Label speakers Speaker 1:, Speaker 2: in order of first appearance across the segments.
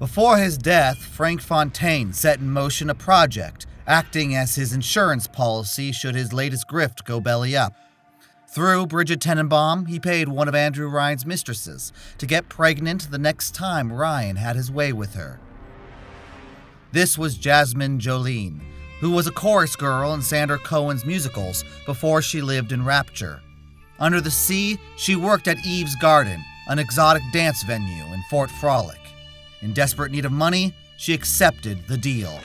Speaker 1: Before his death, Frank Fontaine set in motion a project, acting as his insurance policy should his latest grift go belly up. Through Bridget Tenenbaum, he paid one of Andrew Ryan's mistresses to get pregnant the next time Ryan had his way with her. This was Jasmine Jolene, who was a chorus girl in Sandra Cohen's musicals before she lived in Rapture. Under the sea, she worked at Eve's Garden, an exotic dance venue in Fort Frolic. In desperate need of money, she accepted the deal.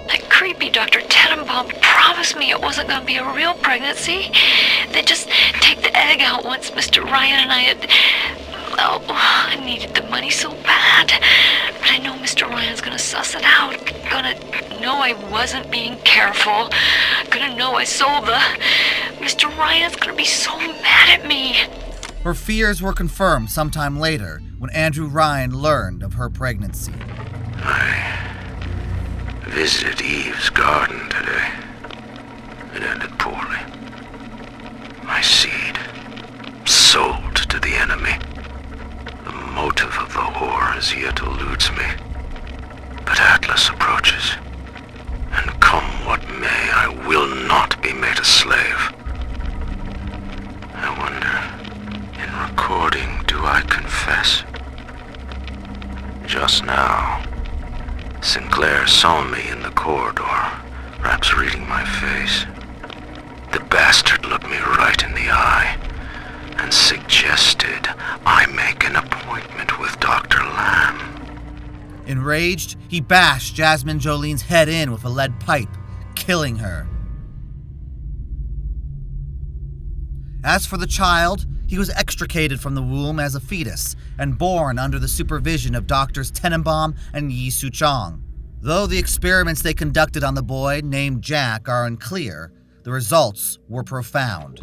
Speaker 2: That creepy Dr. Tenenbaum promised me it wasn't going to be a real pregnancy. They'd just take the egg out once Mr. Ryan and I had... Oh, I needed the money so bad. But I know Mr. Ryan's going to suss it out. Gonna know I wasn't being careful. Gonna know I sold the... Mr. Ryan's going to be so mad at me.
Speaker 1: Her fears were confirmed sometime later when Andrew Ryan learned of her pregnancy.
Speaker 3: I visited Eve's garden today. It ended poorly. My seed, sold to the enemy. The motive of the whore as yet eludes me. But Atlas approaches, and come what may, I will not be made a slave. I wonder, in recording, do I confess? Just now, Sinclair saw me in the corridor, perhaps reading my face. The bastard looked me right in the eye and suggested I make an appointment with Dr. Lamb.
Speaker 1: Enraged, he bashed Jasmine Jolene's head in with a lead pipe, killing her. As for the child, he was extricated from the womb as a fetus and born under the supervision of Doctors Tenenbaum and Yi Su-chong. Though the experiments they conducted on the boy, named Jack, are unclear, the results were profound.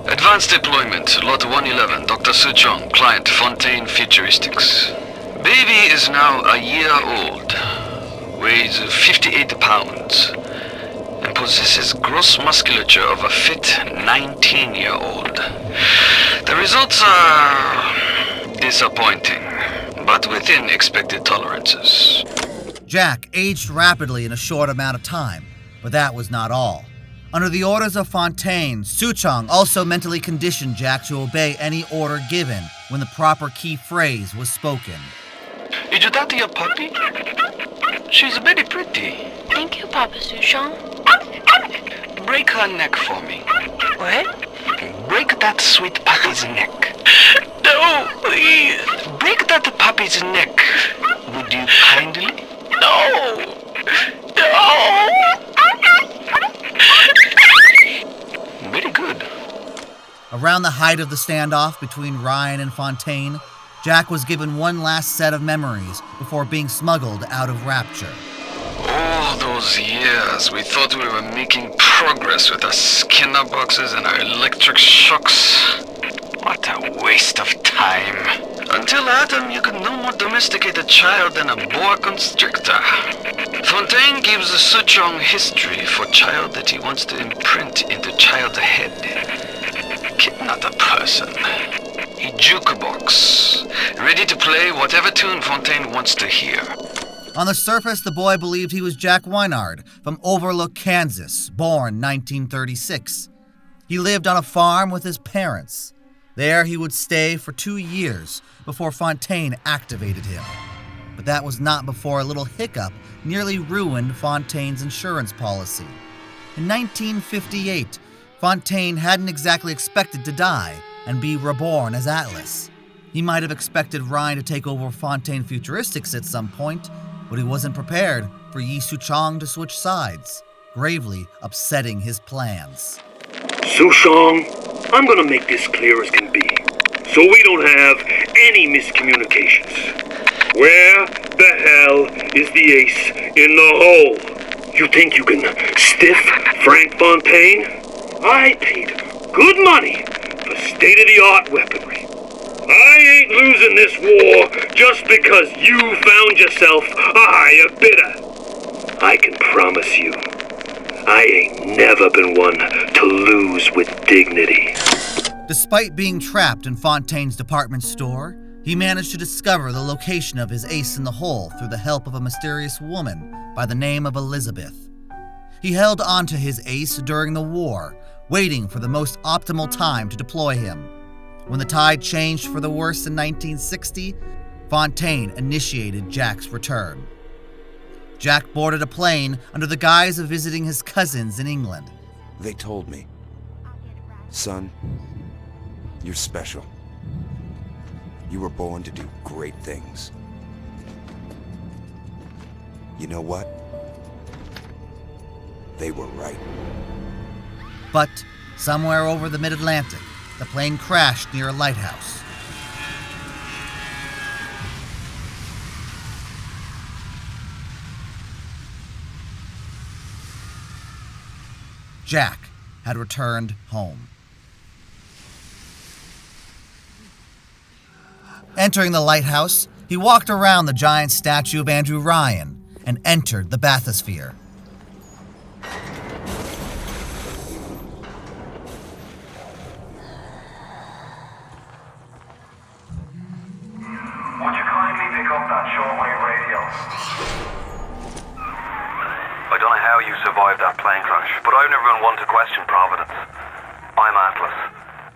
Speaker 4: Advanced deployment, Lot 111, Dr. Su-chong, client Fontaine Futuristics. Baby is now a year old, weighs 58 pounds, and possesses gross musculature of a fit 19-year-old. The results are disappointing, but within expected tolerances.
Speaker 1: Jack aged rapidly in a short amount of time, but that was not all. Under the orders of Fontaine, Su-chong also mentally conditioned Jack to obey any order given when the proper key phrase was spoken.
Speaker 4: Is that your puppy? She's very pretty.
Speaker 2: Thank you, Papa Su-chong.
Speaker 4: Break her neck for me.
Speaker 2: What?
Speaker 4: Break that sweet puppy's neck.
Speaker 2: No, please.
Speaker 4: Break that puppy's neck. Would you kindly?
Speaker 2: No. No.
Speaker 4: Very good.
Speaker 1: Around the height of the standoff between Ryan and Fontaine, Jack was given one last set of memories before being smuggled out of Rapture.
Speaker 4: All those years, we thought we were making progress with our Skinner boxes and our electric shocks. What a waste of time. Until Adam, you could no more domesticate a child than a boa constrictor. Fontaine gives the Su-chong history for child that he wants to imprint into child's head. Kid, not a person. A jukebox, ready to play whatever tune Fontaine wants to hear.
Speaker 1: On the surface, the boy believed he was Jack Weinard from Overlook, Kansas, born 1936. He lived on a farm with his parents. There he would stay for 2 years before Fontaine activated him. But that was not before a little hiccup nearly ruined Fontaine's insurance policy. In 1958, Fontaine hadn't exactly expected to die and be reborn as Atlas. He might have expected Ryan to take over Fontaine Futuristics at some point, but he wasn't prepared for Yi Su-chong to switch sides, gravely upsetting his plans.
Speaker 5: Su-chong, I'm gonna make this clear as can be, so we don't have any miscommunications. Where the hell is the ace in the hole? You think you can stiff Frank Fontaine? I paid good money for state-of-the-art weaponry. I ain't losing this war just because you found yourself a higher bidder. I can promise you, I ain't never been one to lose with dignity.
Speaker 1: Despite being trapped in Fontaine's department store, he managed to discover the location of his ace in the hole through the help of a mysterious woman by the name of Elizabeth. He held onto his ace during the war, waiting for the most optimal time to deploy him. When the tide changed for the worse in 1960, Fontaine initiated Jack's return. Jack boarded a plane under the guise of visiting his cousins in England.
Speaker 6: They told me, son, you're special. You were born to do great things. You know what? They were right.
Speaker 1: But somewhere over the mid-Atlantic, the plane crashed near a lighthouse. Jack had returned home. Entering the lighthouse, he walked around the giant statue of Andrew Ryan and entered the bathysphere.
Speaker 7: Would you kindly pick up that shortwave radio?
Speaker 3: I don't know how you survived that plane crash, but I've never been one to question Providence. I'm Atlas,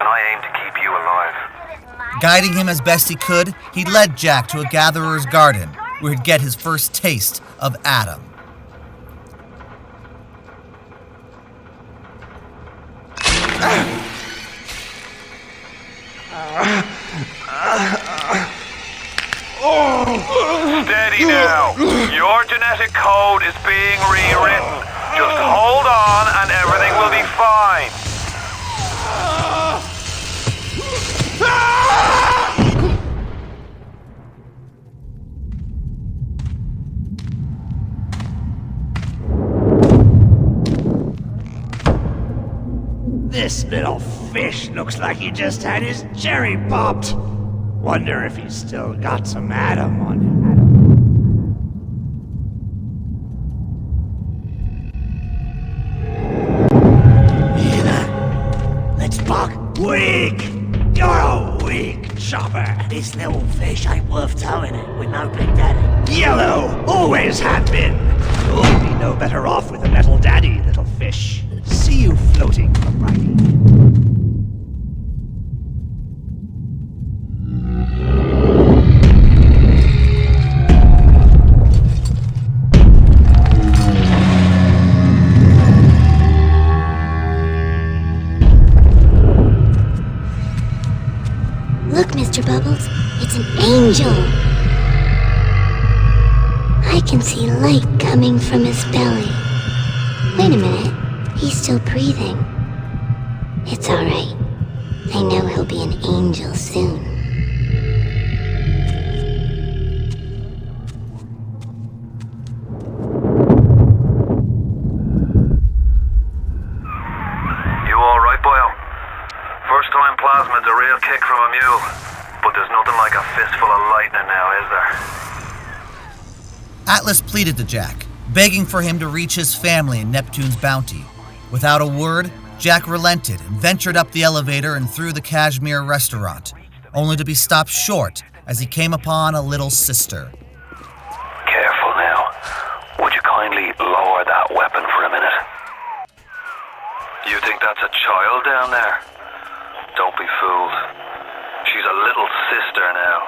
Speaker 3: and I aim to keep you alive.
Speaker 1: Guiding him as best he could, he led Jack to a gatherer's garden, where he'd get his first taste of Adam.
Speaker 3: Steady now. Your genetic code is being rewritten. Just hold on and everything will be fine.
Speaker 8: This little fish looks like he just had his cherry popped. Wonder if he's still got some Adam on him. Let's buck. Weak! You're a weak chopper. This little fish ain't worth towing it with no big daddy. Yellow always have been. You'll be no better off with a metal daddy, little fish. See you floating from Righty.
Speaker 9: Look, Mr. Bubbles, it's an angel. I can see light coming from his belly. Wait a minute, he's still breathing. It's alright. I know he'll be an angel soon.
Speaker 3: You alright, Boyle? First time plasmid's a real kick from a mule, but there's nothing like a fistful of lightning now, is there?
Speaker 1: Atlas pleaded to Jack, begging for him to reach his family in Neptune's bounty. Without a word, Jack relented and ventured up the elevator and through the Kashmir restaurant, only to be stopped short as he came upon a little sister.
Speaker 3: Careful now. Would you kindly lower that weapon for a minute? You think that's a child down there? Don't be fooled. She's a little sister now.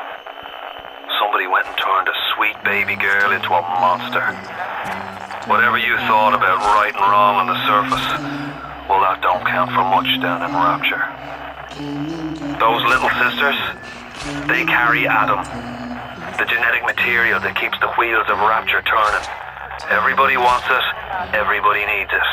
Speaker 3: Somebody went and turned a sweet baby girl into a monster. Whatever you thought about right and wrong on the surface, well, that don't count for much down in Rapture. Those little sisters, they carry Adam, the genetic material that keeps the wheels of Rapture turning. Everybody wants it, everybody needs it.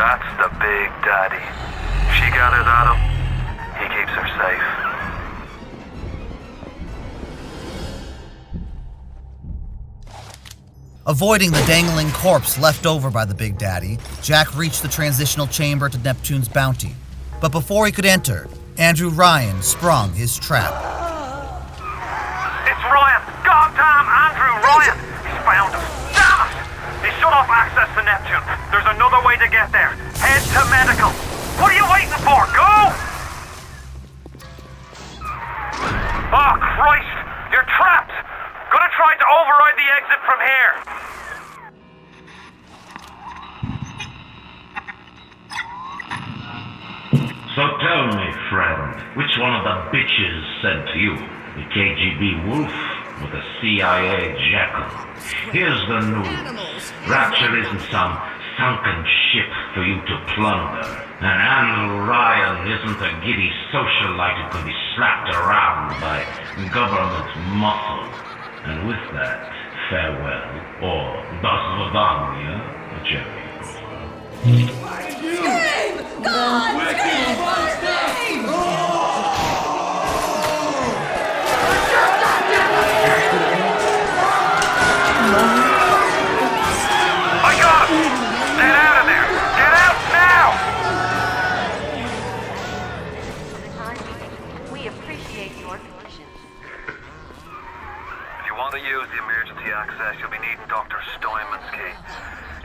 Speaker 7: That's the Big Daddy. She gathers at him, he keeps her safe.
Speaker 1: Avoiding the dangling corpse left over by the Big Daddy, Jack reached the transitional chamber to Neptune's bounty. But before he could enter, Andrew Ryan sprung his trap.
Speaker 7: It's Ryan! Goddamn Andrew Ryan! He's found us! Damn it! He shut off access to Neptune. There's another way to get there. Head to medical. What are you waiting for? Go! Oh, Christ! You're trapped! Gonna try to override the exit from here.
Speaker 3: So tell me, friend, which one of the bitches sent to you? The KGB wolf or the CIA jackal? Here's the news. Rapture isn't some sunken ship for you to plunder. And Andrew Ryan isn't a giddy socialite who can be slapped around by government muscle. And with that, farewell, or das Vidania, Jerry.
Speaker 10: Scream! God!
Speaker 7: I got him! Get out of there! Get out now!
Speaker 2: We appreciate your patience.
Speaker 7: If you want to use the emergency access, you'll be needing Dr. Steinman's key.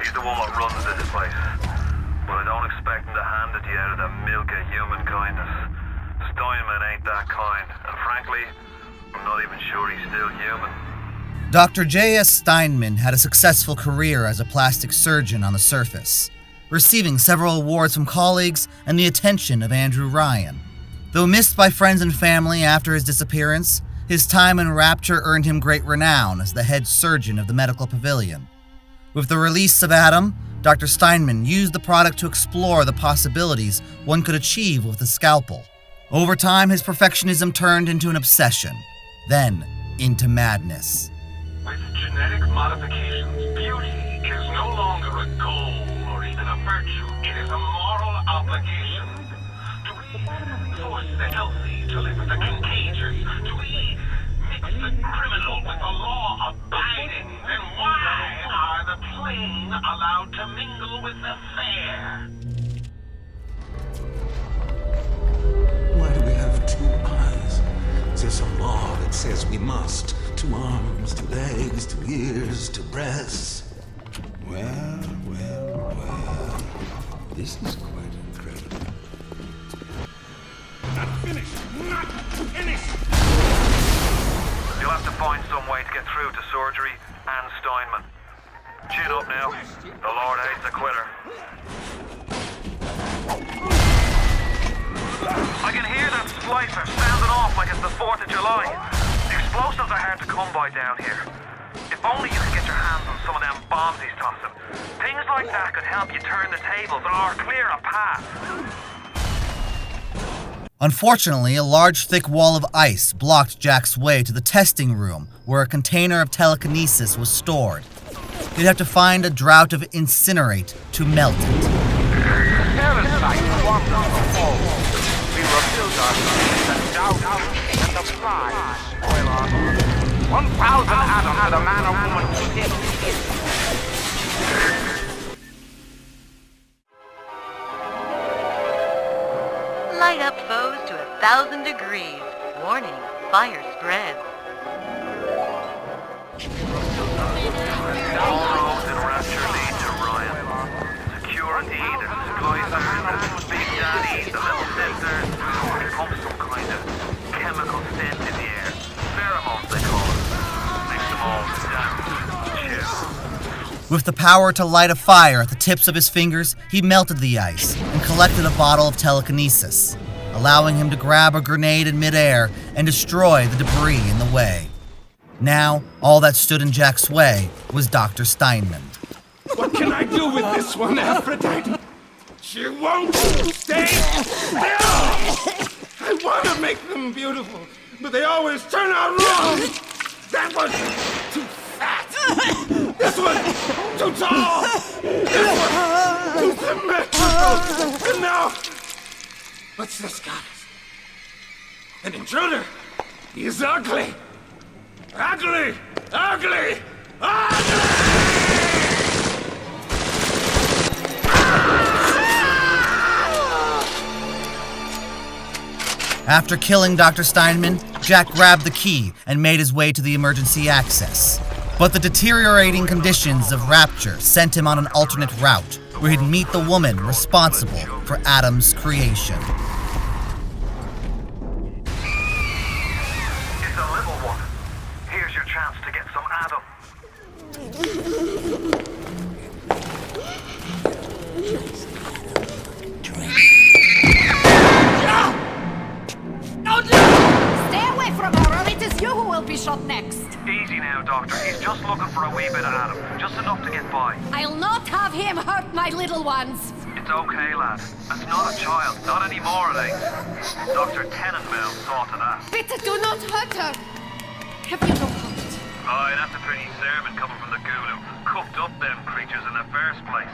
Speaker 7: He's the one that runs this place. But I don't expect him to hand it to you out of the milk of human kindness. Steinman ain't that kind, and frankly, I'm not even sure he's still human.
Speaker 1: Dr. J.S. Steinman had a successful career as a plastic surgeon on the surface, receiving several awards from colleagues and the attention of Andrew Ryan. Though missed by friends and family after his disappearance, his time in Rapture earned him great renown as the head surgeon of the medical pavilion. With the release of Adam, Dr. Steinman used the product to explore the possibilities one could achieve with the scalpel. Over time, his perfectionism turned into an obsession, then into madness.
Speaker 11: With genetic modifications, beauty is no longer a goal or even a virtue. It is a moral obligation. Do we force the healthy to live with the contagious? Do we mix the criminal with the law-abiding? Then why are the plain allowed to mingle with the fair?
Speaker 12: Why do we have two eyes? There's a law that says we must. 2 arms, 2 legs, 2 ears, 2 breasts. Well. This is quite incredible.
Speaker 11: Not finished! Not finished!
Speaker 7: You'll have to find some way to get through to surgery and Steinman. Chin up now. The Lord hates a quitter. I can hear that splicer sounding off like it's the 4th of July. The explosives are hard to come by down here. If only you could get your hands on some of them bombs he's tossing. Things like that could help you turn the tables or clear a path.
Speaker 1: Unfortunately, a large thick wall of ice blocked Jack's way to the testing room where a container of telekinesis was stored. He'd have to find a drought of incinerate to melt it.
Speaker 11: Parasite swarmed on the wall. We refilled ourselves and doubt and the flies spoil our lives. 1,000 atoms for the man or woman who hit it.
Speaker 2: Light up foes to 1,000 degrees. Warning, fire spreads.
Speaker 7: All roads in Rapture lead to Ryan. Security, there's disguisers, there's Big Daddy, the little sisters. They pump some kind of chemical scent in the air. Pheromones, they call it. Makes them all dance, chill.
Speaker 1: With the power to light a fire at the tips of his fingers, he melted the ice and collected a bottle of telekinesis, allowing him to grab a grenade in midair and destroy the debris in the way. Now, all that stood in Jack's way was Dr. Steinman.
Speaker 11: What can I do with this one, Aphrodite? She won't stay still! I want to make them beautiful, but they always turn out wrong! That was too fat! This one too tall! This one too symmetrical!
Speaker 12: No! No! What's this, guys? An intruder? He is ugly! Ugly! Ugly! Ugly!
Speaker 1: After killing Dr. Steinman, Jack grabbed the key and made his way to the emergency access. But the deteriorating conditions of Rapture sent him on an alternate route, where he'd meet the woman responsible for Adam's creation.
Speaker 7: It's a little one. Here's your chance to get some Adam.
Speaker 10: Stay away from her, or it is you who will be shot next.
Speaker 7: Easy now, Doctor. He's just looking for a wee bit of Adam. Just enough to get by.
Speaker 10: I'll not have him hurt my little ones.
Speaker 7: It's okay, lad. That's not a child. Not anymore, at least. Dr. Tenenbaum saw to that.
Speaker 10: Bitte do not hurt her. Have you no heart?
Speaker 7: Aye, that's a pretty sermon coming from the ghoul who cooked up them creatures in the first place.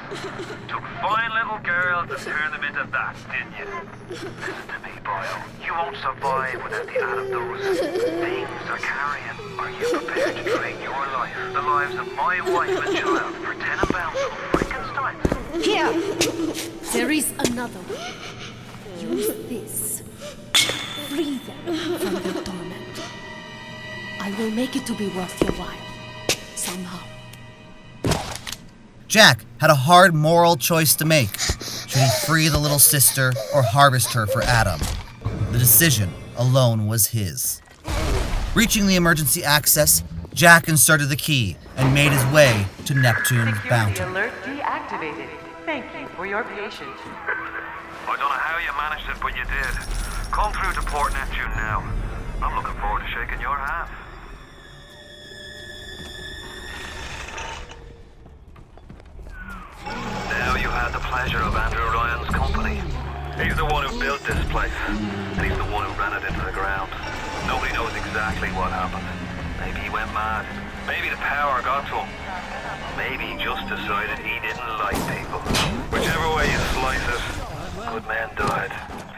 Speaker 7: Took fine little girls and turned them into that, didn't you? Listen to me, boyo. You won't survive without the Adam those things are carrying. Are you prepared to trade your life, the lives of my wife and child, for Tenenbaum's Frankensteins?
Speaker 10: Here. There is another way. Use this. Free them from their torment. I will make it to be worth your while. Somehow.
Speaker 1: Jack had a hard moral choice to make. Should he free the little sister or harvest her for Adam? The decision alone was his. Reaching the emergency access, Jack inserted the key and made his way to Neptune's bounty.
Speaker 13: Security alert deactivated. Thank you for your patience.
Speaker 7: I don't know how you managed it, but you did. Come through to Port Neptune now. I'm looking forward to shaking your hand. Now you had the pleasure of Andrew Ryan's company. He's the one who built this place, and he's the one who ran it into the ground. Nobody knows exactly what happened. Maybe he went mad. Maybe the power got to him. Maybe he just decided he didn't like people. Whichever way you slice it, good men died.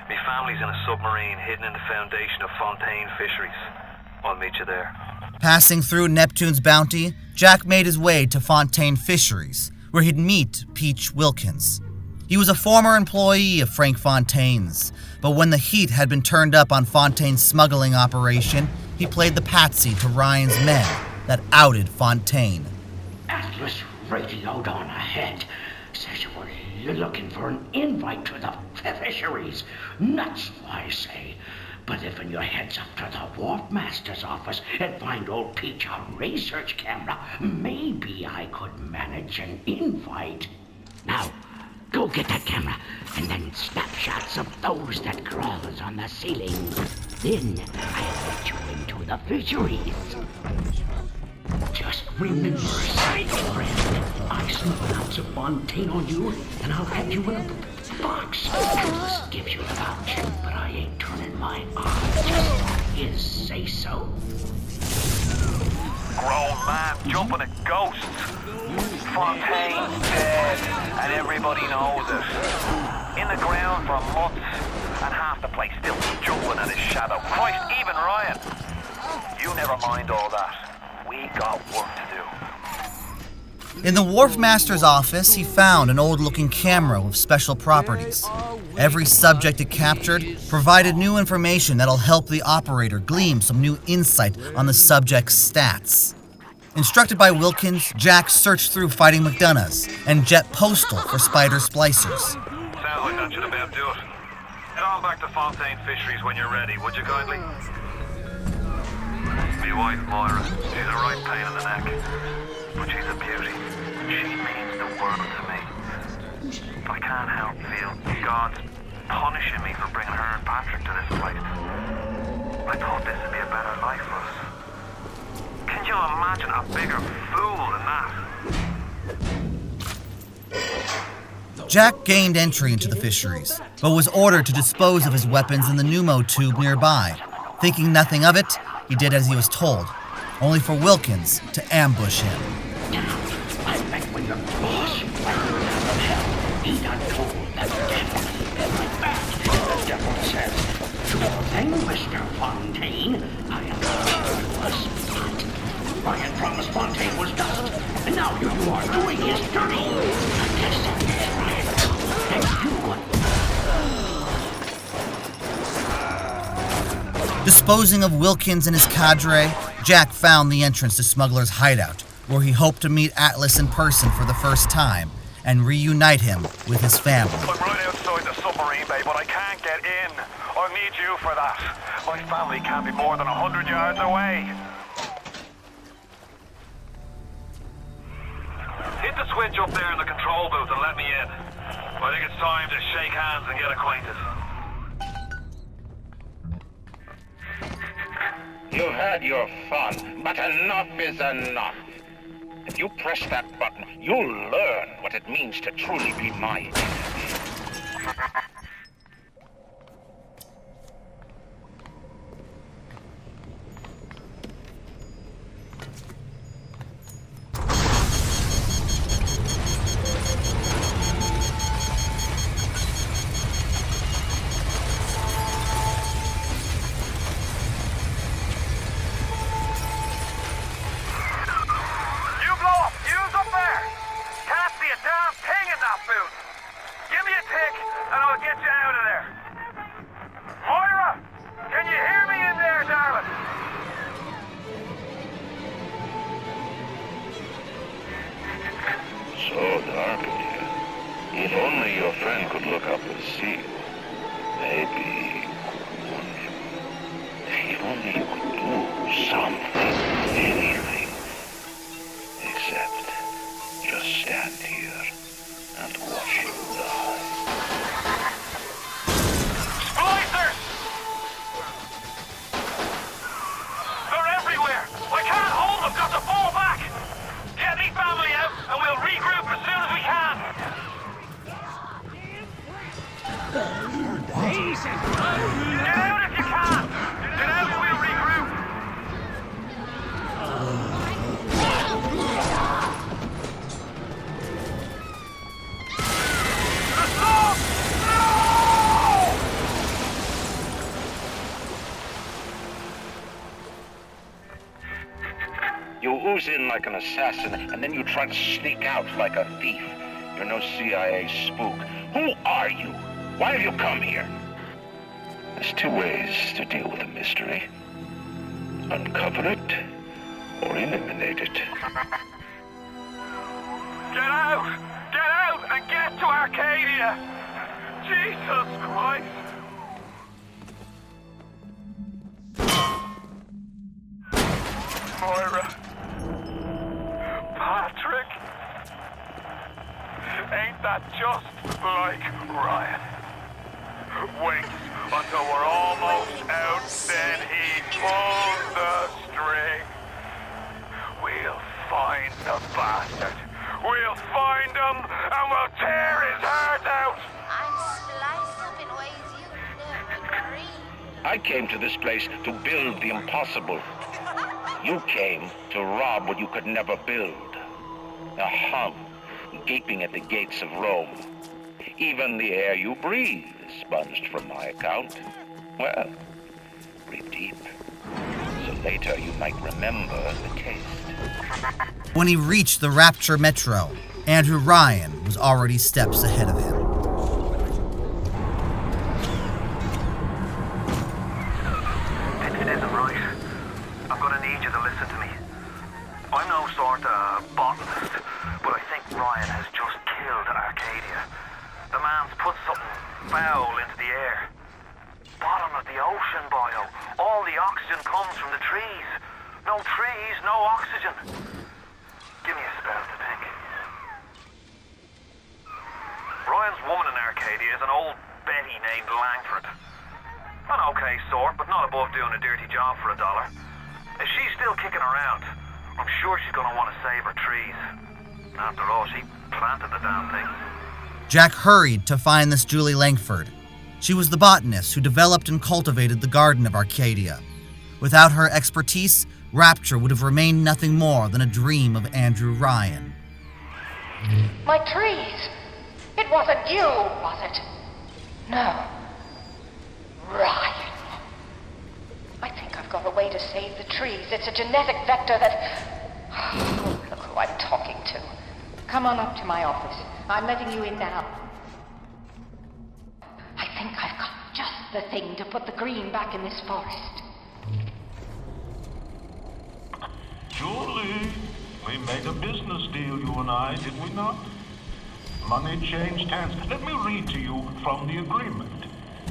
Speaker 7: My family's in a submarine hidden in the foundation of Fontaine Fisheries. I'll meet you there.
Speaker 1: Passing through Neptune's bounty, Jack made his way to Fontaine Fisheries, where he'd meet Peach Wilkins. He was a former employee of Frank Fontaine's, but when the heat had been turned up on Fontaine's smuggling operation, he played the patsy to Ryan's men that outed Fontaine.
Speaker 14: Atlas radioed on ahead. Says you were looking for an invite to the fisheries. Nuts, I say. But if your head's up to the Wharfmaster's office and find old Peach a research camera, maybe I could manage an invite. Now, go get that camera, and then snapshots of those that crawls on the ceiling. Then I'll let you into the fisheries. Just remember, side friend, I smuggle out some Fontaine on you, and I'll have you in a box. Atlas gives you the vouch, but I ain't turning my eye just his say-so.
Speaker 7: Grown man jumping at ghosts. Fontaine's dead, and everybody knows it. In the ground for months, and half the place still jumping at his shadow. Christ, even Ryan. You never mind all that. We got work to do.
Speaker 1: In the Wharfmaster's office, he found an old-looking camera with special properties. Every subject it captured provided new information that'll help the operator glean some new insight on the subject's stats. Instructed by Wilkins, Jack searched through Fighting McDonough's and Jet Postal for spider splicers.
Speaker 7: Sounds like that should about do it. Head on back to Fontaine Fisheries when you're ready, would you kindly? Me wife, Moira. She's a right pain in the neck. But she's a beauty. She means the world to me. I can't help feel God's punishing me for bringing her and Patrick to this place. I thought this would be a better life for us. Can you imagine a bigger fool than that?
Speaker 1: Jack gained entry into the fisheries, but was ordered to dispose of his weapons in the pneumo tube nearby. Thinking nothing of it, he did as he was told, only for Wilkins to ambush him.
Speaker 14: I bet when your boss went out of hell, he done told that anything, Mr. Fontaine. I am was not. Ryan promised Fontaine was dust, and now here you are doing his dirty. I guess that is Ryan. And you
Speaker 1: Disposing of Wilkins and his cadre, Jack found the entrance to Smuggler's hideout, where he hoped to meet Atlas in person for the first time and reunite him with his family.
Speaker 11: I'm right outside the submarine bay, but I can't get in. I'll need you for that. My family can't be more than 100 yards away. Hit the switch up there in the control booth and let me in. I think it's time to shake hands and get acquainted.
Speaker 3: You've had your fun, but enough is enough. If you press that button, you'll learn what it means to truly be mine.
Speaker 15: So dark in here. If only your friend could look up and see you. Maybe wonderful. If only you could do something, anything. Except just stand here and watch him die.
Speaker 11: Splicers! They're everywhere! I can't hold them! Got to fall back! Get me family out and we'll regroup as soon as we can! Get out if you can! Get out and we'll regroup!
Speaker 3: You ooze in like an assassin, and then you try to sneak out like a thief. You're no CIA spook. Who are you? Why have you come here?
Speaker 15: There's two ways to deal with a mystery. Uncover it, or eliminate it.
Speaker 11: Get out! Get out and get to Arcadia! Jesus Christ! Moira. Patrick. Ain't that just like Ryan? Wait until we're almost out, then he pulls the string. We'll find the bastard. We'll find him and we'll tear his heart out.
Speaker 16: I'm sliced up in ways you've never dreamed.
Speaker 3: I came to this place to build the impossible. You came to rob what you could never build. A hum, gaping at the gates of Rome. Even the air you breathe is sponged from my account. Well, breathe deep. So later you might remember the taste.
Speaker 1: When he reached the Rapture Metro, Andrew Ryan was already steps ahead of him.
Speaker 7: It isn't right. I'm gonna need you to listen to me. I'm no sort of botanist, but I think Ryan has just killed Arcadia. The man's put something foul into the air. Bottom of the ocean, Bio. All the oxygen comes from the trees. No trees, no oxygen. Give me a spell to think. Ryan's woman in Arcadia is an old Betty named Langford. An okay sort, but not above doing a dirty job for $1. If she's still kicking around, I'm sure she's gonna want to save her trees. After all, she planted the damn thing.
Speaker 1: Jack hurried to find this Julie Langford. She was the botanist who developed and cultivated the Garden of Arcadia. Without her expertise, Rapture would have remained nothing more than a dream of Andrew Ryan.
Speaker 17: My trees! It wasn't you, was it? No. Ryan. got a way to save the trees. It's a genetic vector that... Oh, look who I'm talking to. Come on up to my office. I'm letting you in now. I think I've got just the thing to put the green back in this forest.
Speaker 11: Julie, we made a business deal, you and I, did we not? Money changed hands. Let me read to you from the agreement.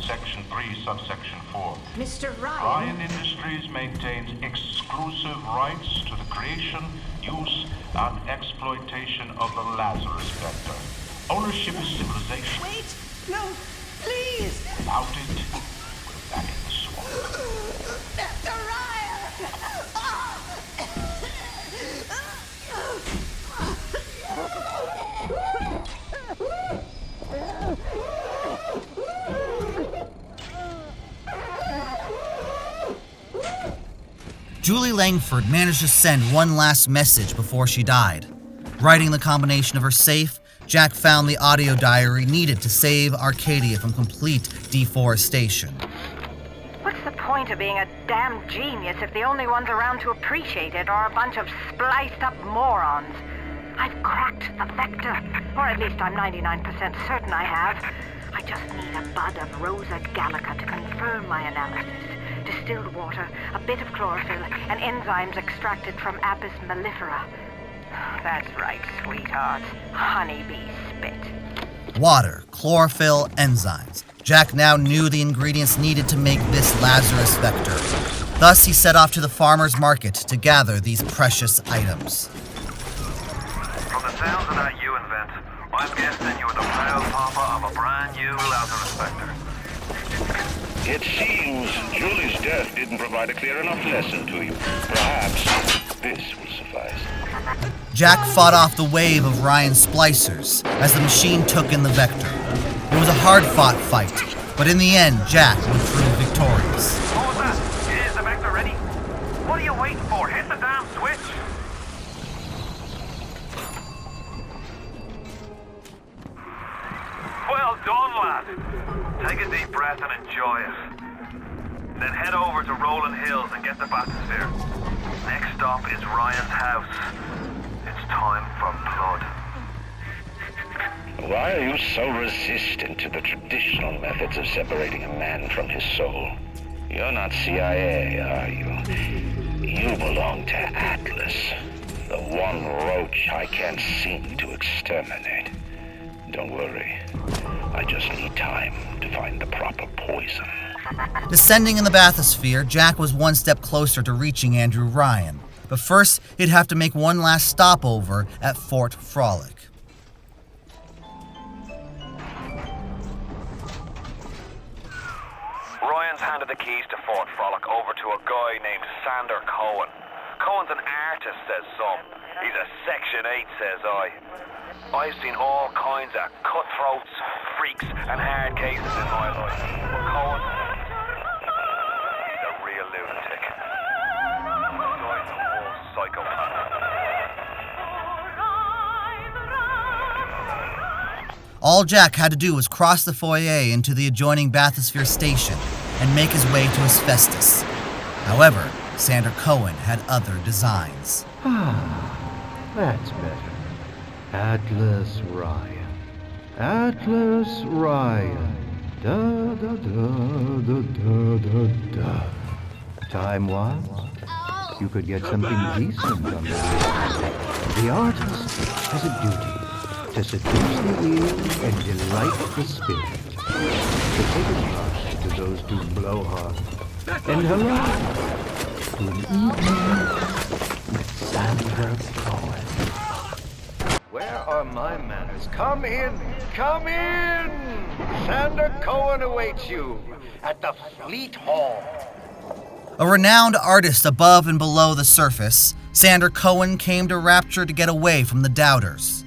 Speaker 11: Section 3, subsection 4.
Speaker 18: Mr. Ryan.
Speaker 11: Ryan Industries maintains exclusive rights to the creation, use, and exploitation of the Lazarus vector. Ownership is civilization.
Speaker 18: Wait! No! Please!
Speaker 11: Without it, we're back in the swamp.
Speaker 18: Mr. Ryan!
Speaker 1: Julie Langford managed to send one last message before she died. Writing the combination of her safe, Jack found the audio diary needed to save Arcadia from complete deforestation.
Speaker 13: What's the point of being a damn genius if the only ones around to appreciate it are a bunch of spliced-up morons? I've cracked the vector, or at least I'm 99% certain I have. I just need a bud of Rosa gallica to confirm my analysis. Distilled water, a bit of chlorophyll, and enzymes extracted from Apis mellifera. That's right, sweetheart. Honeybee spit.
Speaker 1: Water, chlorophyll, enzymes. Jack now knew the ingredients needed to make this Lazarus vector. Thus, he set off to the farmer's market to gather these precious items.
Speaker 7: From the sounds of that you invent, I'm guessing you were the proud papa of a brand new Lazarus vector.
Speaker 15: It seems Julie's death didn't provide a clear enough lesson to you. Perhaps this will suffice.
Speaker 1: Jack fought off the wave of Ryan splicers as the machine took in the vector. It was a hard-fought fight, but in the end, Jack would prove victorious.
Speaker 7: What was that? Is the vector ready? What are you waiting for? Hit the damn switch! Well done, lad. Take a deep breath and enjoy it. Then head over to Rolling Hills and get the bathysphere. Next stop is Ryan's house. It's time for blood.
Speaker 15: Why are you so resistant to the traditional methods of separating a man from his soul? You're not CIA, are you? You belong to Atlas, the one roach I can't seem to exterminate. Don't worry. I just need time to find the proper poison.
Speaker 1: Descending in the bathysphere, Jack was one step closer to reaching Andrew Ryan. But first, he'd have to make one last stopover at Fort Frolic.
Speaker 7: Ryan's handed the keys to Fort Frolic over to a guy named Sander Cohen. Cohen's an artist, says some. He's a Section 8, says I. I've seen all kinds of cutthroats, freaks, and hard cases in my life. But Cohen, he's a real lunatic. He's a whole psychopath.
Speaker 1: All Jack had to do was cross the foyer into the adjoining bathysphere station and make his way to Hephaestus. However, Sander Cohen had other designs.
Speaker 19: That's better. Atlas Ryan. Atlas Ryan. Da da da da da da da. Time-wise, you could get something decent from it. The artist has a duty to seduce the ear and delight the spirit. To take a brush to those two blowhards. And hello to an evening with Sander Cohen. Where are my manners? Come in! Come in! Sander Cohen awaits you at the Fleet Hall.
Speaker 1: A renowned artist above and below the surface, Sander Cohen came to Rapture to get away from the doubters.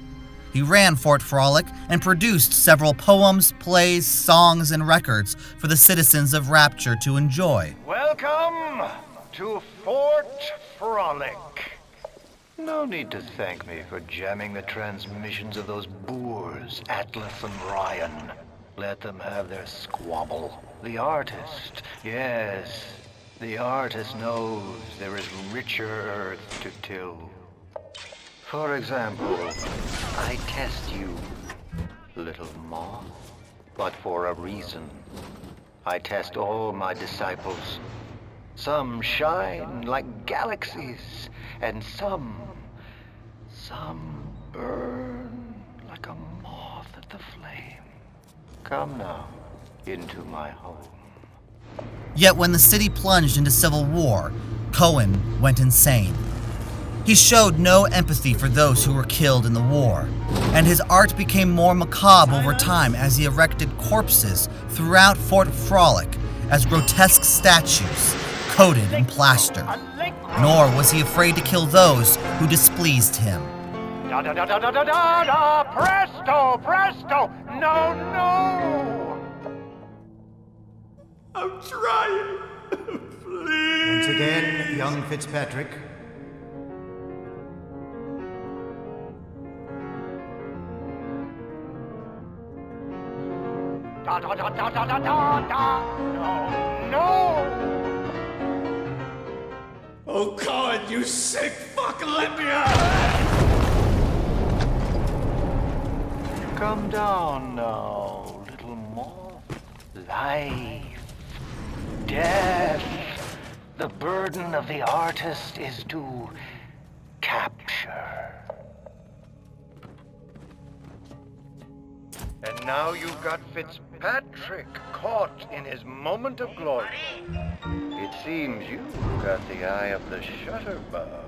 Speaker 1: He ran Fort Frolic and produced several poems, plays, songs, and records for the citizens of Rapture to enjoy.
Speaker 19: Welcome to Fort Frolic. No need to thank me for jamming the transmissions of those boors, Atlas and Ryan. Let them have their squabble. The artist, yes,
Speaker 20: The artist knows there is richer earth to till. For example, I test you, little moth, but for a reason. I test all my disciples. Some shine like galaxies, and some burn like a moth at the flame. Come now, into my home.
Speaker 1: Yet when the city plunged into civil war, Cohen went insane. He showed no empathy for those who were killed in the war, and his art became more macabre over time as he erected corpses throughout Fort Frolic as grotesque statues coated in plaster. Nor was he afraid to kill those who displeased him.
Speaker 8: Da da da da da da da da! Presto, presto! No, no!
Speaker 21: I'm trying. Please.
Speaker 22: Once again, young Fitzpatrick.
Speaker 8: Da da da da da da da da! No, no!
Speaker 21: Oh God, you sick fuck, let me out!
Speaker 20: Come down now, little moth. Life, death. The burden of the artist is to capture. And now you've got Fitzpatrick caught in his moment of glory. It seems you've got the eye of the shutterbug,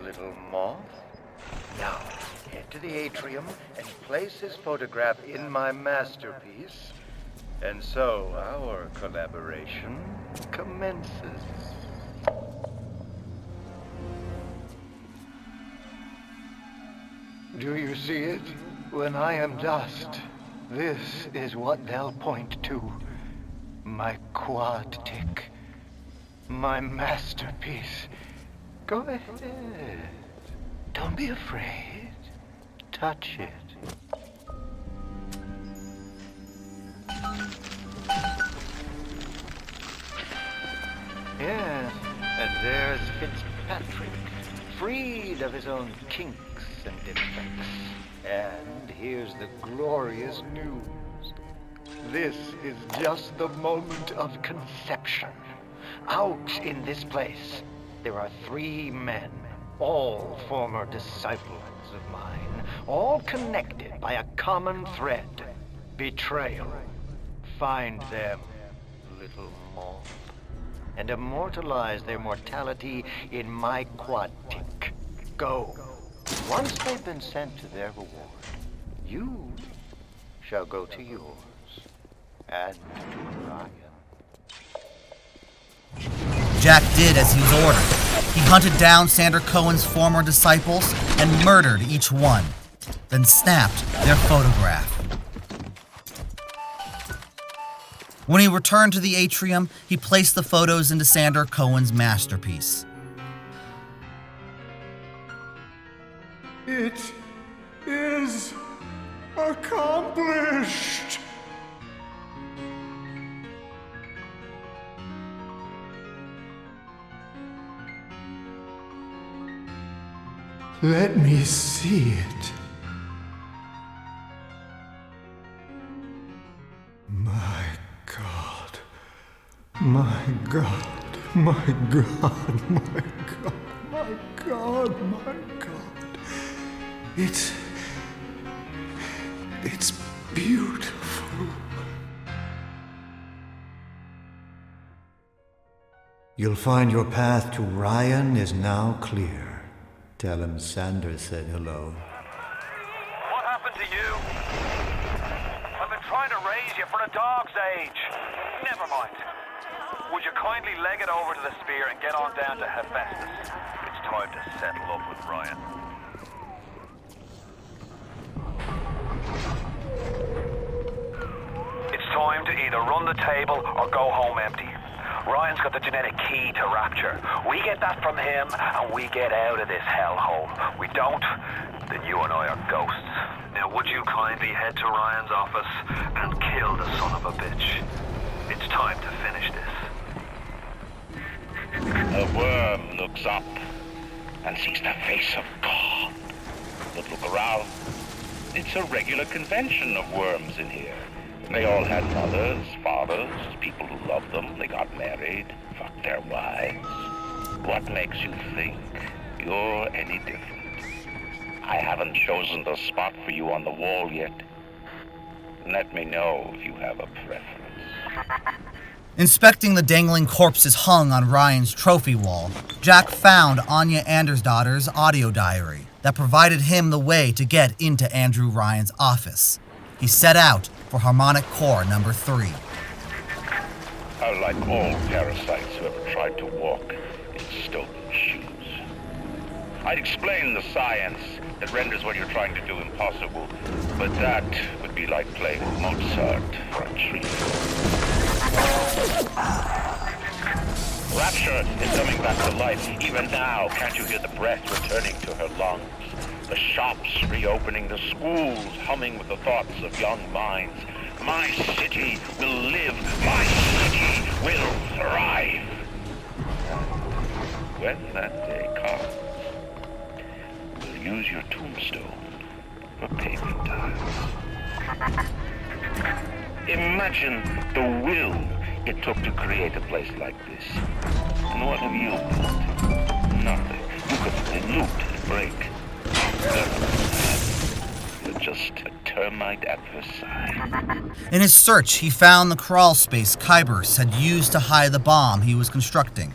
Speaker 20: little moth. Now, head to the atrium and place his photograph in my masterpiece. And so our collaboration commences. Do you see it? When I am dust, this is what they'll point to. My quad tick. My masterpiece. Go ahead. Don't be afraid. Touch it. Yes, and there's Fitzpatrick, freed of his own kinks and defects. And here's the glorious news. This is just the moment of conception. Out in this place, there are 3 men, all former disciples of mine, all connected by a common thread: betrayal. Find them, little moth, and immortalize their mortality in my quad tick. Go. Once they've been sent to their reward, you shall go to yours, and to Ryan.
Speaker 1: Jack did as he was ordered. He hunted down Sander Cohen's former disciples and murdered each one, then snapped their photograph. When he returned to the atrium, he placed the photos into Sander Cohen's masterpiece.
Speaker 21: It is accomplished. Let me see it. My God. My God. My God. My God. My God. My God. It's beautiful.
Speaker 22: You'll find your path to Ryan is now clear. Tell him Sanders said hello.
Speaker 7: What happened to you? I've been trying to raise you for a dog's age. Never mind. Would you kindly leg it over to the spear and get on down to Hephaestus? It's time to settle up with Ryan. It's time to either run the table or go home empty. Ryan's got the genetic key to Rapture. We get that from him, and we get out of this hellhole. We don't, then you and I are ghosts. Now, would you kindly head to Ryan's office and kill the son of a bitch? It's time to finish this.
Speaker 15: A worm looks up and sees the face of God. But look around. It's a regular convention of worms in here. They all had mothers, fathers, people who loved them. They got married, fucked their wives. What makes you think you're any different? I haven't chosen the spot for you on the wall yet. Let me know if you have a preference.
Speaker 1: Inspecting the dangling corpses hung on Ryan's trophy wall, Jack found Anya Andersdotter's audio diary that provided him the way to get into Andrew Ryan's office. He set out for harmonic core number 3.
Speaker 15: Like all parasites who ever tried to walk in stolen shoes. I'd explain the science that renders what you're trying to do impossible, but that would be like playing Mozart for a treat. Rapture is coming back to life. Even now, can't you hear the breath returning to her lungs? The shops reopening, the schools humming with the thoughts of young minds. My city will live. My city will thrive. When that day comes, we'll use your tombstone for payment times. Imagine the will it took to create a place like this. And what have you built? Nothing. You could loot and break. You're just a termite at Versailles.
Speaker 1: In his search, he found the crawl space Kybers had used to hide the bomb he was constructing.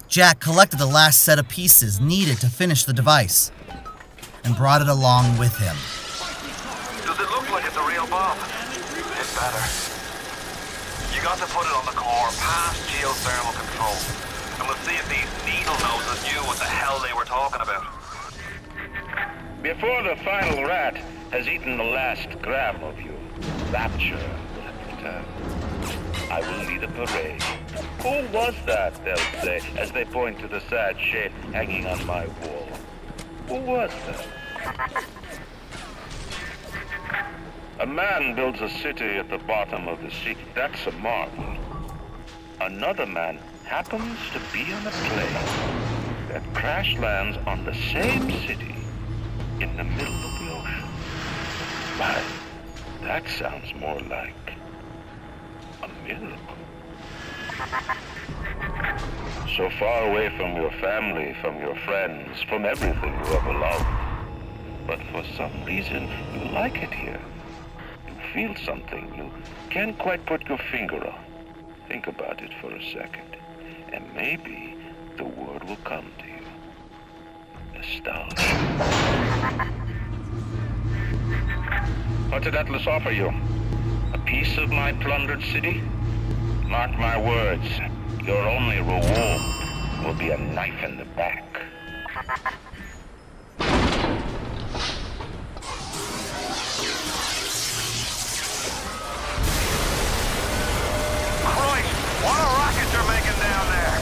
Speaker 1: Jack collected the last set of pieces needed to finish the device and brought it along with him.
Speaker 7: Does it look like it's a real bomb? It's better. You got to put it on the core past geothermal control, and we'll see if these needle noses knew what the hell they were talking about.
Speaker 15: Before the final rat has eaten the last gram of you, Rapture will return. I will lead a parade. Who was that, they'll say, as they point to the sad shape hanging on my wall. Who was that? A man builds a city at the bottom of the sea. That's a marvel. Another man happens to be on a plane that crash lands on the same city in the middle of the ocean. Why, that sounds more like a miracle. So far away from your family, from your friends, from everything you ever loved. But for some reason, you like it here. You feel something you can't quite put your finger on. Think about it for a second, and maybe the word will come to you. Nostalgia. What did Atlas offer you? A piece of my plundered city? Mark my words, your only reward will be a knife in the back.
Speaker 7: Christ, what a racket you're making down there.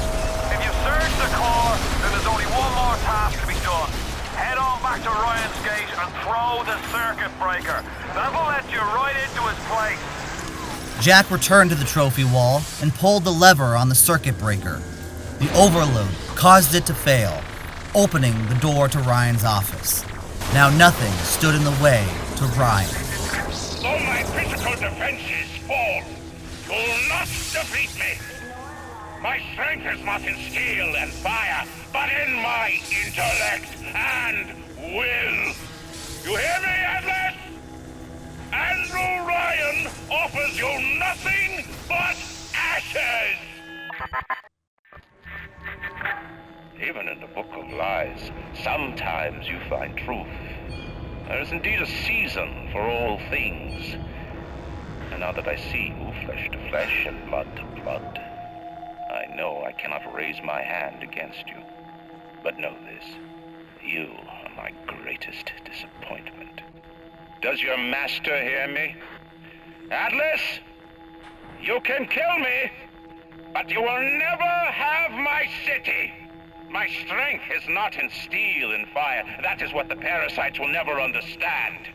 Speaker 7: If you search the core, then there's only one more task to be done. Head on back to Ryan's gate and throw the circuit breaker. That'll let you right into his place.
Speaker 1: Jack returned to the trophy wall and pulled the lever on the circuit breaker. The overload caused it to fail, opening the door to Ryan's office. Now nothing stood in the way to Ryan.
Speaker 15: Though my physical defenses fall, you'll not defeat me. My strength is not in steel and fire, but in my intellect and will. You hear me, Atlas? Andrew Ryan offers you nothing but ashes! Even in the Book of Lies, sometimes you find truth. There is indeed a season for all things. And now that I see you flesh to flesh and blood to blood, I know I cannot raise my hand against you. But know this, you are my greatest disappointment. Does your master hear me? Atlas, you can kill me, but you will never have my city. My strength is not in steel and fire. That is what the parasites will never understand.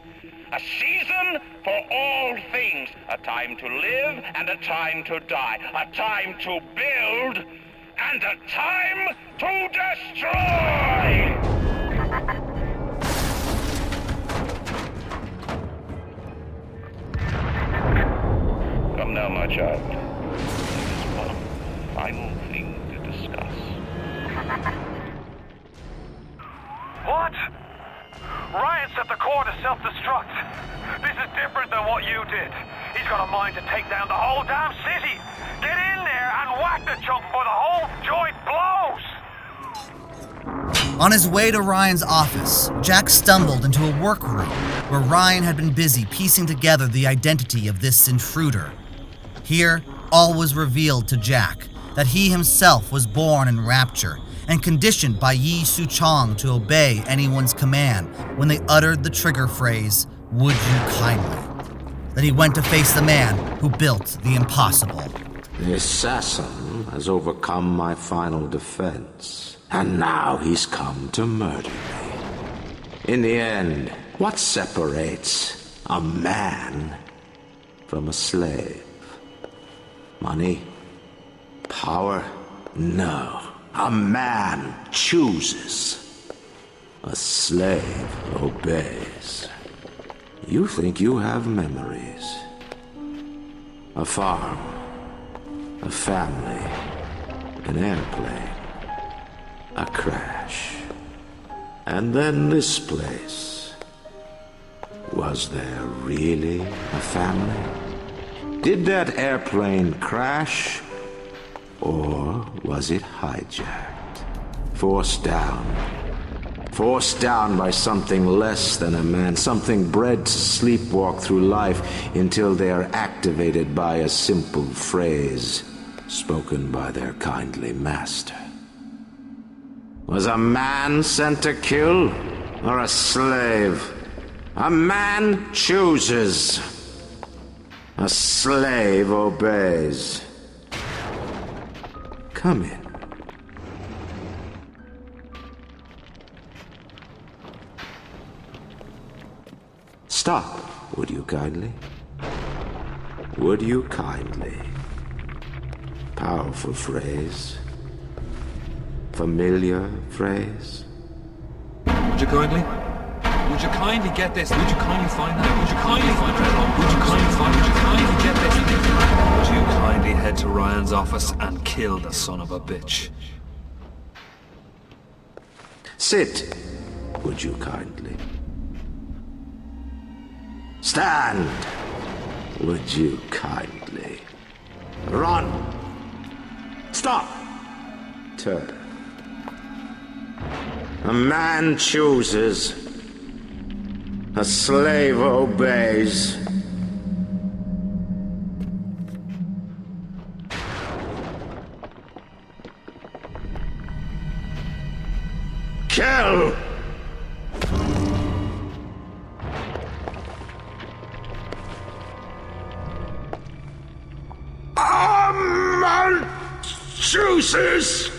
Speaker 15: A season for all things. A time to live and a time to die. A time to build and a time to destroy! Come now, my child. There's one final thing to discuss.
Speaker 7: What? Ryan set the core to self-destruct. This is different than what you did. He's got a mind to take down the whole damn city. Get in there and whack the chunk before the whole joint blows!
Speaker 1: On his way to Ryan's office, Jack stumbled into a workroom where Ryan had been busy piecing together the identity of this intruder. Here, all was revealed to Jack, that he himself was born in Rapture and conditioned by Yi Su-chong to obey anyone's command when they uttered the trigger phrase, "Would you kindly?" Then he went to face the man who built the impossible.
Speaker 3: The assassin has overcome my final defense, and now he's come to murder me. In the end, what separates a man from a slave? Money? Power? No. A man chooses. A slave obeys. You think you have memories. A farm. A family. An airplane. A crash. And then this place. Was there really a family? Did that airplane crash? Or was it hijacked? Forced down by something less than a man, something bred to sleepwalk through life until they are activated by a simple phrase spoken by their kindly master. Was a man sent to kill, or a slave? A man chooses. A slave obeys. Come in. Stop, would you kindly? Would you kindly? Powerful phrase. Familiar phrase.
Speaker 4: Would you kindly? Would you kindly get this? Would you kindly find that? Would you kindly find that? Would you kindly find? Would you kindly get this? Would you kindly head to Ryan's office and kill the son of a bitch?
Speaker 3: Sit, would you kindly? Stand, would you kindly? Run! Stop! Turn. A man chooses. A slave obeys. Kill! A man chooses!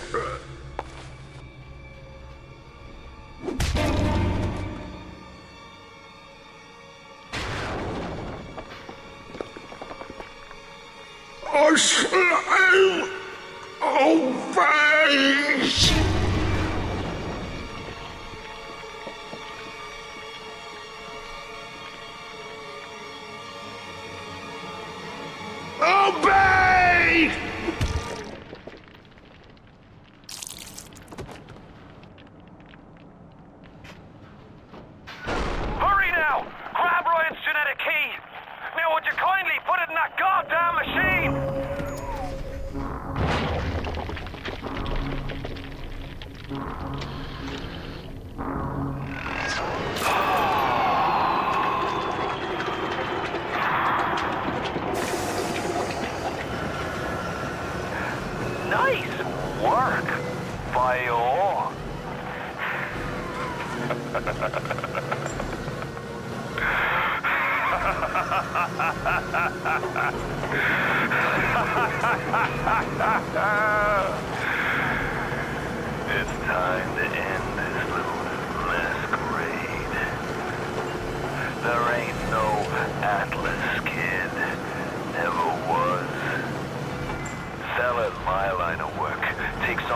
Speaker 3: A slave obeys! Obey!
Speaker 7: Hurry now! Grab Ryan's genetic key! Now would you kindly put it in that goddamn machine? Nice work, Bio.
Speaker 15: It's time to end this little masquerade. There ain't no Atlas kid. Never was. Selling my line of work takes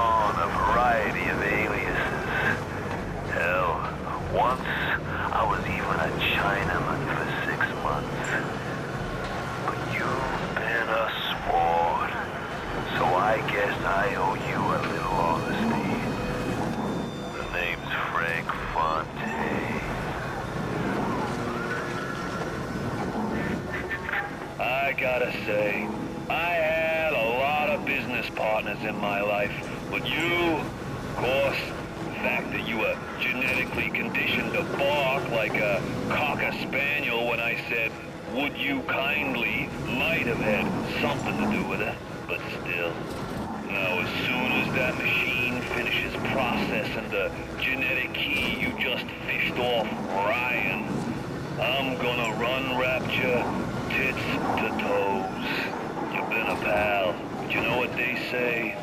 Speaker 3: I gotta say, I had a lot of business partners in my life, but you, of course, the fact that you were genetically conditioned to bark like a cocker spaniel when I said, would you kindly, might have had something to do with it, but still. Now, as soon as that machine finishes processing the genetic key you just fished off Ryan, I'm gonna run Rapture tits to toes. You've been a pal, but you know what they say?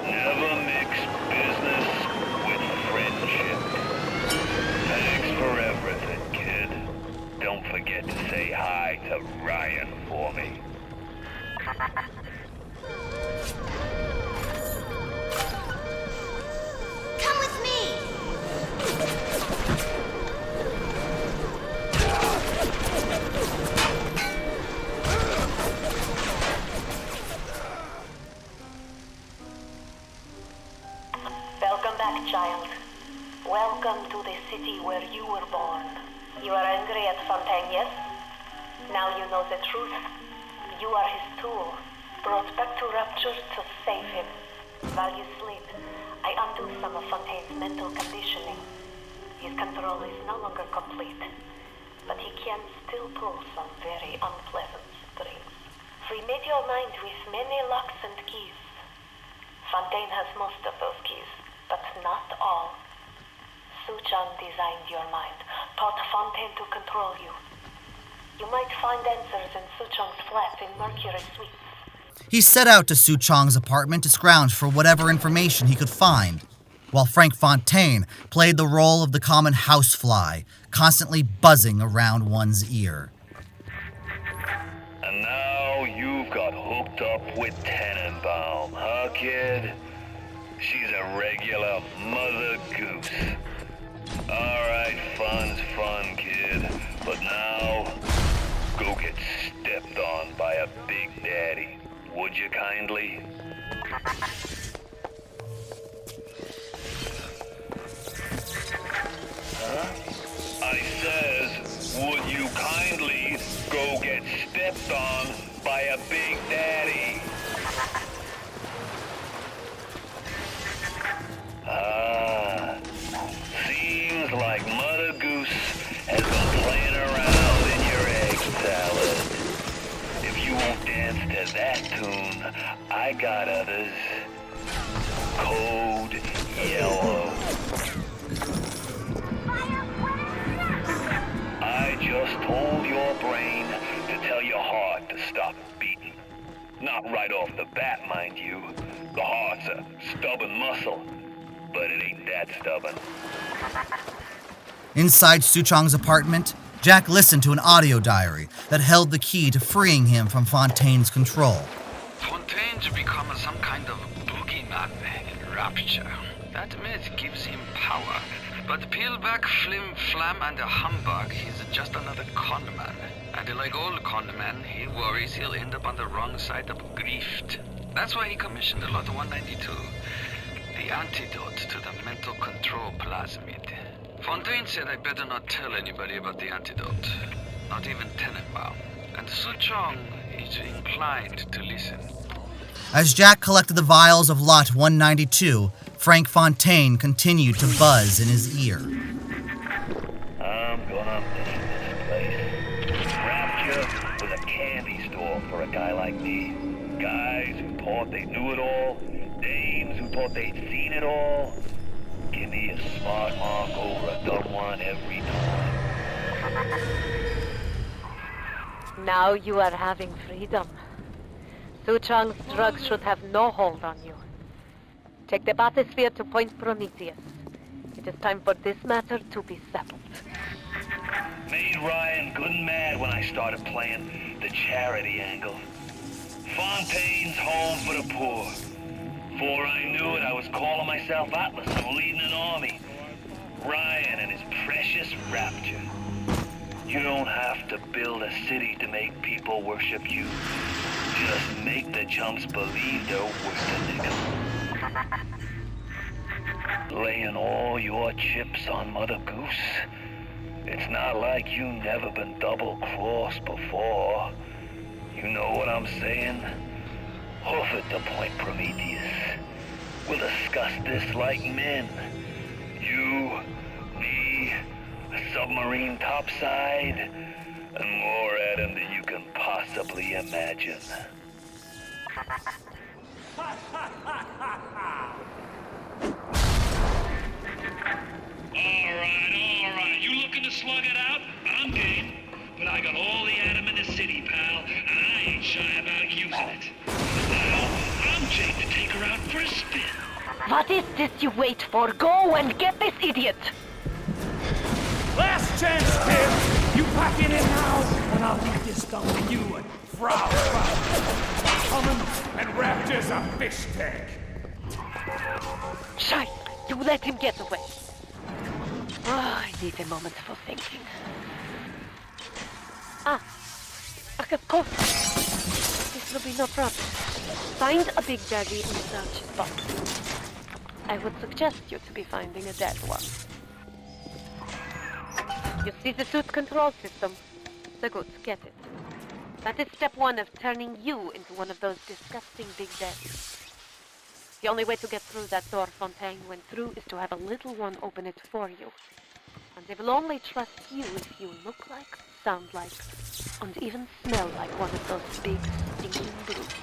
Speaker 3: Never mix business with friendship. Thanks for everything, kid. Don't forget to say hi to Ryan for me.
Speaker 9: Come with me!
Speaker 5: Welcome back, child. Welcome to the city where you were born. You are angry at Fontaine, yes? Now you know the truth. You are his tool, brought back to Rapture to save him. While you sleep, I undo some of Fontaine's mental conditioning. His control is no longer complete, but he can still pull some very unpleasant strings. Free made your mind with many locks and keys. Fontaine has most of those keys, but not all. Suchong designed your mind, taught Fontaine to control you. You might find answers in Suchong's flat in Mercury Suites.
Speaker 1: He set out to Suchong's apartment to scrounge for whatever information he could find, while Frank Fontaine played the role of the common housefly, constantly buzzing around one's ear.
Speaker 3: And now you've got hooked up with Tenenbaum, huh, kid? She's a regular mother goose. Alright, fun's fun, kid. But now, go get stepped on by a big daddy. Would you kindly? Huh? I says, would you kindly go get stepped on by a big daddy? Ah, seems like Mother Goose has been playing around in your egg salad. If you won't dance to that tune, I got others. Code Yellow. I just told your brain to tell your heart to stop beating. Not right off the bat, mind you. The heart's a stubborn muscle, but it ain't that stubborn.
Speaker 1: Inside Suchong's apartment, Jack listened to an audio diary that held the key to freeing him from Fontaine's control.
Speaker 6: Fontaine's become some kind of boogeyman in Rapture. That myth gives him power. But peel back flim flam and a humbug, he's just another conman. And like all conmen, he worries he'll end up on the wrong side of grift. That's why he commissioned Lot 192, the antidote to the mental control plasmid. Fontaine said I better not tell anybody about the antidote, not even Tenenbaum. And Suchong is inclined to listen.
Speaker 1: As Jack collected the vials of Lot 192, Frank Fontaine continued to buzz in his ear.
Speaker 3: I'm gonna miss this place. Rapture was a candy store for a guy like me. Guys who thought they knew it all, dames who thought they'd seen it all. Give me a smart mark over a dumb one every time.
Speaker 5: Now you are having freedom. Suchong's drugs should have no hold on you. Take the bathysphere to Point Prometheus. It is time for this matter to be settled.
Speaker 3: Made Ryan good and mad when I started playing the charity angle. Fontaine's home for the poor. Before I knew it, I was calling myself Atlas and leading an army. Ryan and his precious Rapture. You don't have to build a city to make people worship you. Just make the chumps believe they're worth a nickel. Laying all your chips on Mother Goose. It's not like you never been double-crossed before. You know what
Speaker 15: I'm saying? Hoof at the point, Prometheus. We'll discuss this like men. You, me, a submarine topside, and more at him than you can possibly imagine.
Speaker 11: Alright. You looking to slug it out? I'm game. But I got all the atom in the city, pal, and I ain't shy about using it. Now, I'm Jake to take her out for a spin.
Speaker 13: What is this you wait for? Go and get this idiot!
Speaker 8: Last chance, kid! You pack it in now, and I'll leave this stuff to you and Frau. Coming, and Rapture's a fish tank.
Speaker 10: Shite! You let him get away. Oh, I need a moment for thinking. Of course. This will be no problem. Find a big daddy and search his box. I would suggest you to be finding a dead one. You see the suit control system? So good, get it. That is step one of turning you into one of those disgusting big daddies. The only way to get through that door Fontaine went through is to have a little one open it for you. And they will only trust you if you look like, sound like, and even smell like one of those big, stinking brutes.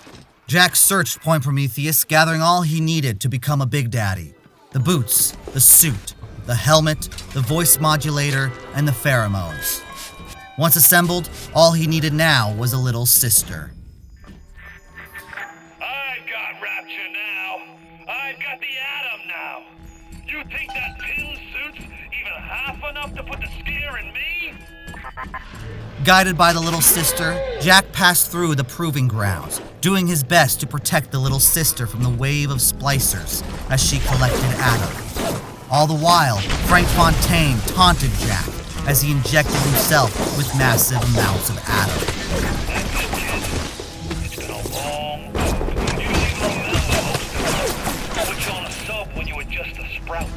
Speaker 1: Jack searched Point Prometheus, gathering all he needed to become a big daddy. The boots, the suit, the helmet, the voice modulator, and the pheromones. Once assembled, all he needed now was a little sister.
Speaker 15: I've got Rapture now. I've got the Atom now. You think that pin suit's even half enough to put the scare in me?
Speaker 1: Guided by the little sister, Jack passed through the proving grounds, doing his best to protect the little sister from the wave of splicers as she collected Atom. All the while, Frank Fontaine taunted Jack as he injected himself with massive amounts of Atom.
Speaker 15: It's been a long road. You don't even remember most of it. Put you on a sub when you were just a sprout.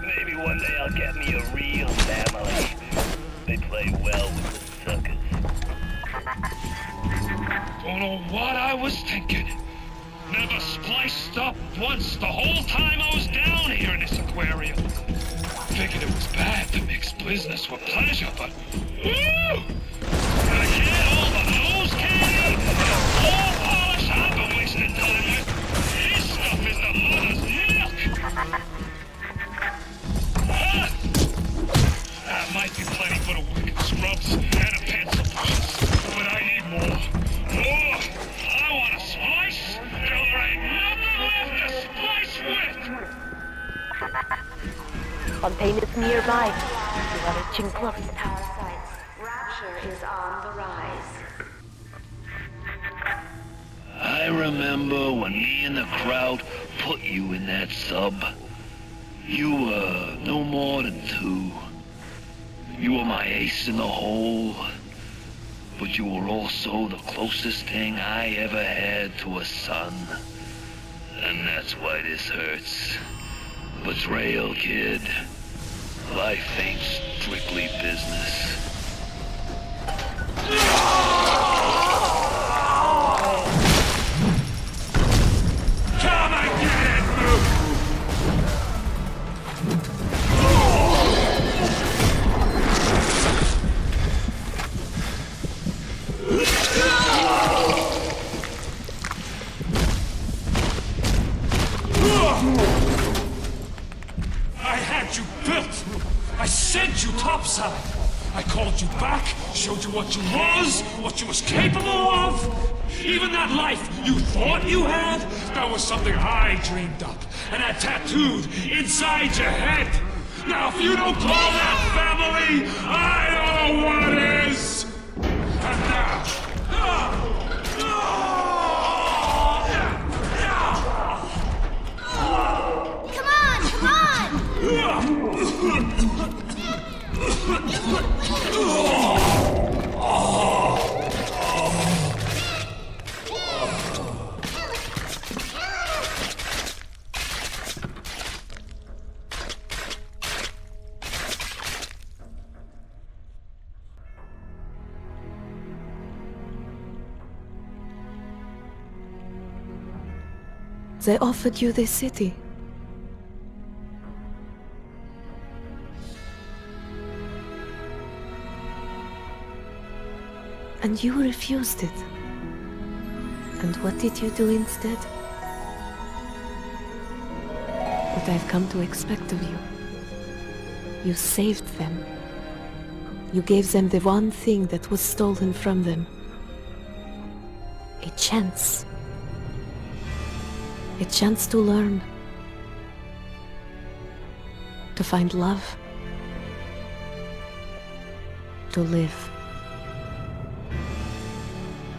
Speaker 15: Maybe one day I'll get me a real family. They play well with the suckers.
Speaker 11: Don't know what I was thinking. Never spliced up once the whole time I was down here in this aquarium. Figured it was bad to mix business with pleasure, but gonna get all the nose candy and the ball polish I've been wasting time with. This stuff is the mother's milk. That might be plenty for the wicked scrubs and a pencil push, but I need more. More! I want to splice till there ain't nothing left to splice with!
Speaker 10: Fontaine is nearby. You are reaching close now.
Speaker 5: Rapture is on the rise.
Speaker 15: I remember when me and the crowd put you in that sub. You were no more than 2. You were my ace in the hole, but you were also the closest thing I ever had to a son. And that's why this hurts. Betrayal, kid. Life ain't strictly business.
Speaker 11: Come and get it, Luke! I had you built! I sent you topside! I called you back, showed you what you was capable of! Even that life you thought you had, that was something I dreamed up and had tattooed inside your head! Now if you don't call that family, I don't know what is! And now...
Speaker 18: Come on!
Speaker 10: They offered you this city. And you refused it. And what did you do instead? What I've come to expect of you. You saved them. You gave them the one thing that was stolen from them. A chance. A chance to learn. To find love. To live.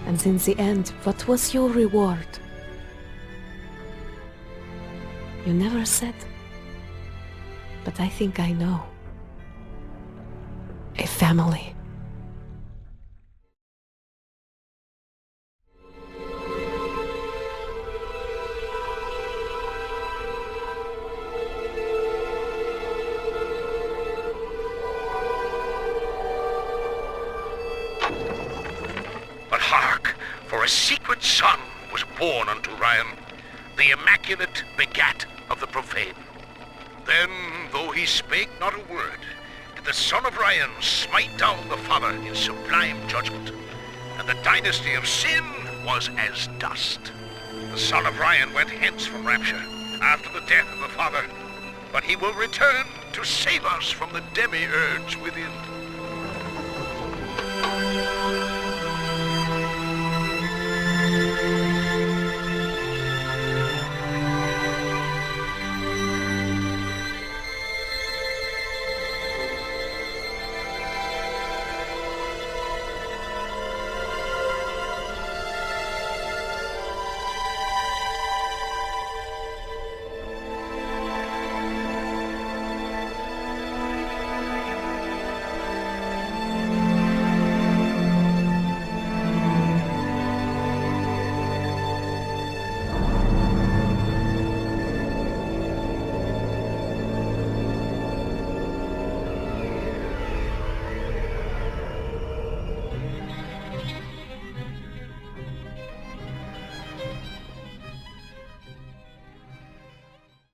Speaker 10: And in the end, what was your reward? You never said. But I think I know. A family.
Speaker 3: But hark, for a secret son was born unto Ryan, the immaculate begat of the profane. Then, though he spake not a word, did the son of Ryan smite down the father in sublime judgment, and the dynasty of sin was as dust. The son of Ryan went hence from Rapture, after the death of the father, but he will return to save us from the demiurge within.